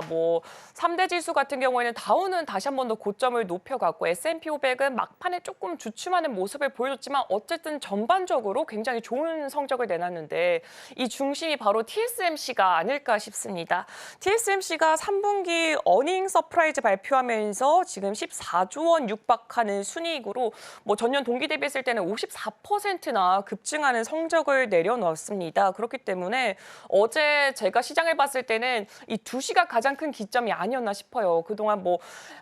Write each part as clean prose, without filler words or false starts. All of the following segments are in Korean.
뭐 3대 지수 같은 경우에는 다우는 다시 한 번 더 고점을 높여갔고 S&P 500은 막판에 조금 주춤하는 모습을 보여줬지만 어쨌든 전반적으로 굉장히 좋은 성적을 내놨는데 이 중심이 바로 TSMC가 아닐까 싶습니다. TSMC가 3분기 어닝 서프라이즈 발표하면서 지금 14조 원 육박하는 순이익으로 뭐 전년 동기 대비했을 때는 54%나 급증하는 성적을 내려놓았습니다. 그렇기 때문에 어제 제가 시장을 봤을 때는 이 2시가 가장 큰 기점이 아니었나 싶어요. 그동안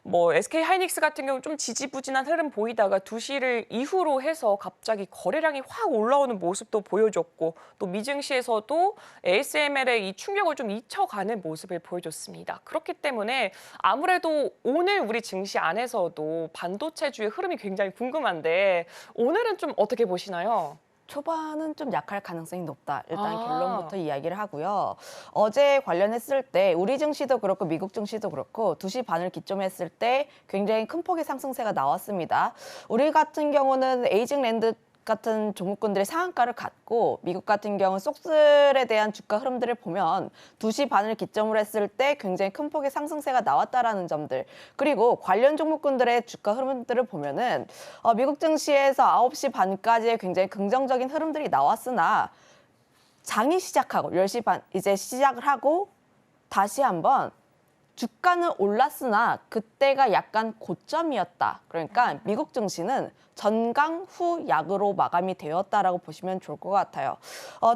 뭐 SK 하이닉스 같은 경우 좀 지지부진한 흐름 보이다가 2시를 이후로 해서 갑자기 거래량이 확 올라오는 모습도 보여줬고 또 미증시에서도 ASML의 이 충격을 좀 잊혀가는 모습을 보여줬습니다. 그렇기 때문에 아무래도 오늘 우리 증시 안에서도 반도체주의 흐름이 굉장히 궁금한데 오늘은 좀 어떻게 보시나요? 초반은 좀 약할 가능성이 높다. 일단 결론부터 이야기를 하고요. 어제 관련했을 때 우리 증시도 그렇고 미국 증시도 그렇고 2시 반을 기점에 했을 때 굉장히 큰 폭의 상승세가 나왔습니다. 우리 같은 경우는 에이징랜드 같은 종목군들의 상한가를 갖고 미국 같은 경우 속슬에 대한 주가 흐름들을 보면 2시 반을 기점으로 했을 때 굉장히 큰 폭의 상승세가 나왔다라는 점들, 그리고 관련 종목군들의 주가 흐름들을 보면은 미국 증시에서 9시 반까지의 굉장히 긍정적인 흐름들이 나왔으나 장이 시작하고 10시 반 이제 시작을 하고 다시 한번 주가는 올랐으나 그때가 약간 고점이었다. 그러니까 미국 증시는 전강 후 약으로 마감이 되었다라고 보시면 좋을 것 같아요.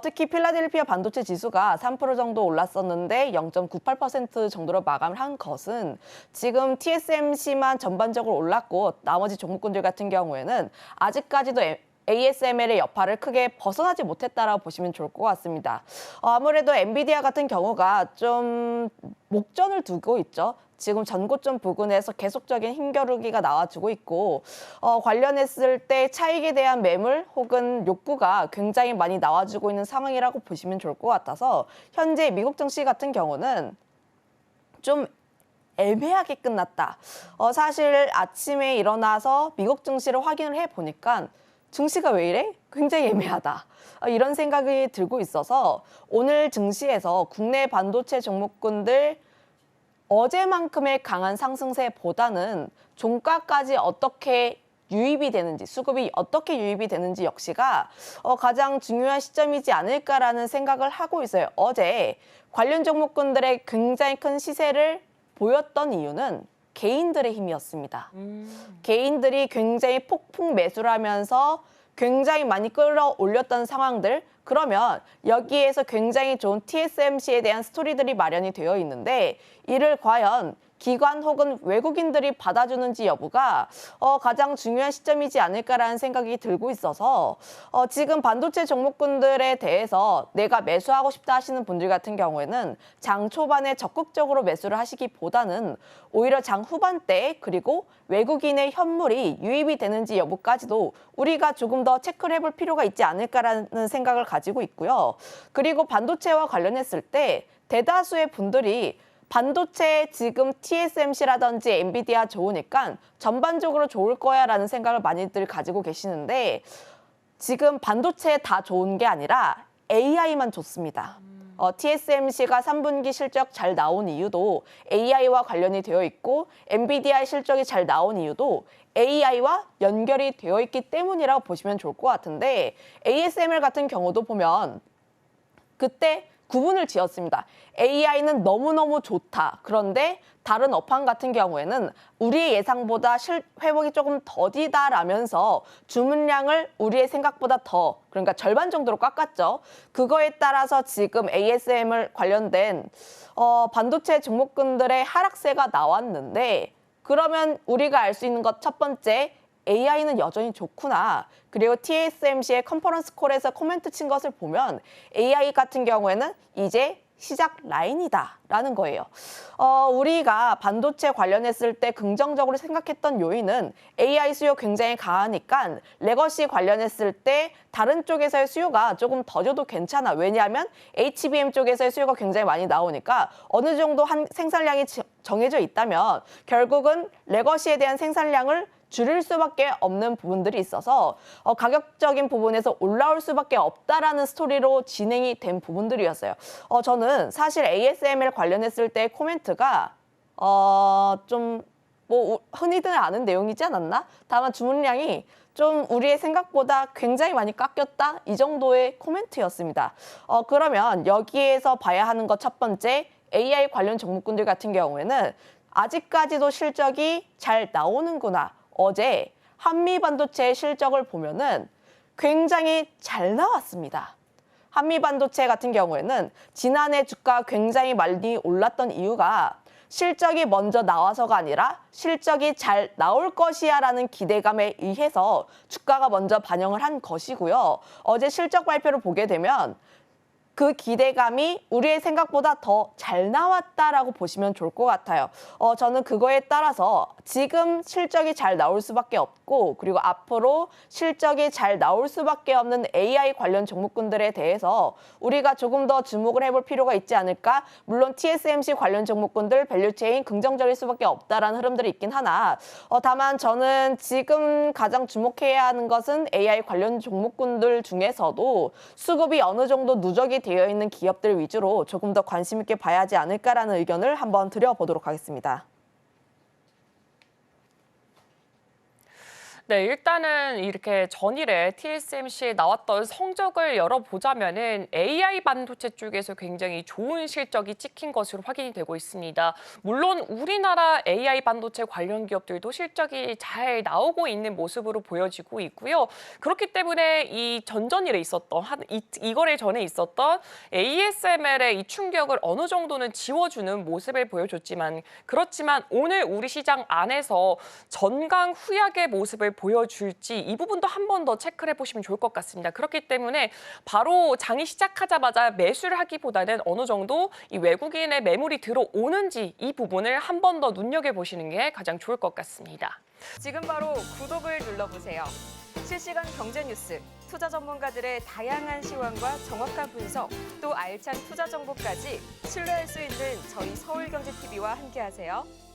특히 필라델피아 반도체 지수가 3% 정도 올랐었는데 0.98% 정도로 마감을 한 것은 지금 TSMC만 전반적으로 올랐고 나머지 종목군들 같은 경우에는 아직까지도 ASML의 여파를 크게 벗어나지 못했다라고 보시면 좋을 것 같습니다. 아무래도 엔비디아 같은 경우가 좀 목전을 두고 있죠. 지금 전고점 부근에서 계속적인 힘겨루기가 나와주고 있고 관련했을 때 차익에 대한 매물 혹은 욕구가 굉장히 많이 나와주고 있는 상황이라고 보시면 좋을 것 같아서 현재 미국 증시 같은 경우는 좀 애매하게 끝났다. 사실 아침에 일어나서 미국 증시를 확인을 해보니까 증시가 왜 이래? 굉장히 애매하다. 이런 생각이 들고 있어서 오늘 증시에서 국내 반도체 종목군들 어제만큼의 강한 상승세보다는 종가까지 어떻게 유입이 되는지, 수급이 어떻게 유입이 되는지 역시가 가장 중요한 시점이지 않을까라는 생각을 하고 있어요. 어제 관련 종목군들의 굉장히 큰 시세를 보였던 이유는 개인들의 힘이었습니다. 개인들이 굉장히 폭풍 매수를 하면서 굉장히 많이 끌어올렸던 상황들, 그러면 여기에서 굉장히 좋은 TSMC에 대한 스토리들이 마련이 되어 있는데 이를 과연 기관 혹은 외국인들이 받아주는지 여부가 가장 중요한 시점이지 않을까라는 생각이 들고 있어서 지금 반도체 종목군들에 대해서 내가 매수하고 싶다 하시는 분들 같은 경우에는 장 초반에 적극적으로 매수를 하시기보다는 오히려 장 후반대 그리고 외국인의 현물이 유입이 되는지 여부까지도 우리가 조금 더 체크를 해볼 필요가 있지 않을까라는 생각을 가지고 있고요. 그리고 반도체와 관련했을 때 대다수의 분들이 반도체 지금 TSMC라든지 엔비디아 좋으니까 전반적으로 좋을 거야라는 생각을 많이들 가지고 계시는데 지금 반도체 다 좋은 게 아니라 AI만 좋습니다. TSMC가 3분기 실적 잘 나온 이유도 AI와 관련이 되어 있고 엔비디아의 실적이 잘 나온 이유도 AI와 연결이 되어 있기 때문이라고 보시면 좋을 것 같은데 ASML 같은 경우도 보면 그때 구분을 지었습니다. AI는 너무너무 좋다. 그런데 다른 업황 같은 경우에는 우리의 예상보다 회복이 조금 더디다라면서 주문량을 우리의 생각보다 더, 그러니까 절반 정도로 깎았죠. 그거에 따라서 지금 ASML 관련된 반도체 종목군들의 하락세가 나왔는데 그러면 우리가 알 수 있는 것 첫 번째, AI는 여전히 좋구나. 그리고 TSMC의 컨퍼런스 콜에서 코멘트 친 것을 보면 AI 같은 경우에는 이제 시작 라인이다라는 거예요. 우리가 반도체 관련했을 때 긍정적으로 생각했던 요인은 AI 수요 굉장히 강하니까 레거시 관련했을 때 다른 쪽에서의 수요가 조금 더 줘도 괜찮아. 왜냐하면 HBM 쪽에서의 수요가 굉장히 많이 나오니까 어느 정도 한 생산량이 정해져 있다면 결국은 레거시에 대한 생산량을 줄일 수밖에 없는 부분들이 있어서 가격적인 부분에서 올라올 수밖에 없다라는 스토리로 진행이 된 부분들이었어요. 저는 사실 ASML 관련했을 때 코멘트가 좀 뭐 흔히들 아는 내용이지 않았나? 다만 주문량이 좀 우리의 생각보다 굉장히 많이 깎였다 이 정도의 코멘트였습니다. 그러면 여기에서 봐야 하는 것 첫 번째, AI 관련 종목군들 같은 경우에는 아직까지도 실적이 잘 나오는구나. 어제 한미반도체의 실적을 보면은 굉장히 잘 나왔습니다. 한미반도체 같은 경우에는 지난해 주가 굉장히 많이 올랐던 이유가 실적이 먼저 나와서가 아니라 실적이 잘 나올 것이야라는 기대감에 의해서 주가가 먼저 반영을 한 것이고요. 어제 실적 발표를 보게 되면 그 기대감이 우리의 생각보다 더 잘 나왔다라고 보시면 좋을 것 같아요. 저는 그거에 따라서 지금 실적이 잘 나올 수밖에 없고 그리고 앞으로 실적이 잘 나올 수밖에 없는 AI 관련 종목군들에 대해서 우리가 조금 더 주목을 해볼 필요가 있지 않을까? 물론 TSMC 관련 종목군들 밸류체인 긍정적일 수밖에 없다라는 흐름들이 있긴 하나 다만 저는 지금 가장 주목해야 하는 것은 AI 관련 종목군들 중에서도 수급이 어느 정도 누적이 되어 있는 기업들 위주로 조금 더 관심 있게 봐야 하지 않을까라는 의견을 한번 드려보도록 하겠습니다. 네, 일단은 이렇게 전일에 TSMC에 나왔던 성적을 열어보자면은 AI 반도체 쪽에서 굉장히 좋은 실적이 찍힌 것으로 확인이 되고 있습니다. 물론 우리나라 AI 반도체 관련 기업들도 실적이 잘 나오고 있는 모습으로 보여지고 있고요. 그렇기 때문에 이 전전일에 있었던 이거래 전에 있었던 ASML의 이 충격을 어느 정도는 지워주는 모습을 보여줬지만 그렇지만 오늘 우리 시장 안에서 전강 후약의 모습을 보여줄지 이 부분도 한 번 더 체크를 해보시면 좋을 것 같습니다. 그렇기 때문에 바로 장이 시작하자마자 매수를 하기보다는 어느 정도 이 외국인의 매물이 들어오는지 이 부분을 한 번 더 눈여겨보시는 게 가장 좋을 것 같습니다. 지금 바로 구독을 눌러보세요. 실시간 경제 뉴스, 투자 전문가들의 다양한 시황과 정확한 분석, 또 알찬 투자 정보까지 신뢰할 수 있는 저희 서울경제TV와 함께하세요.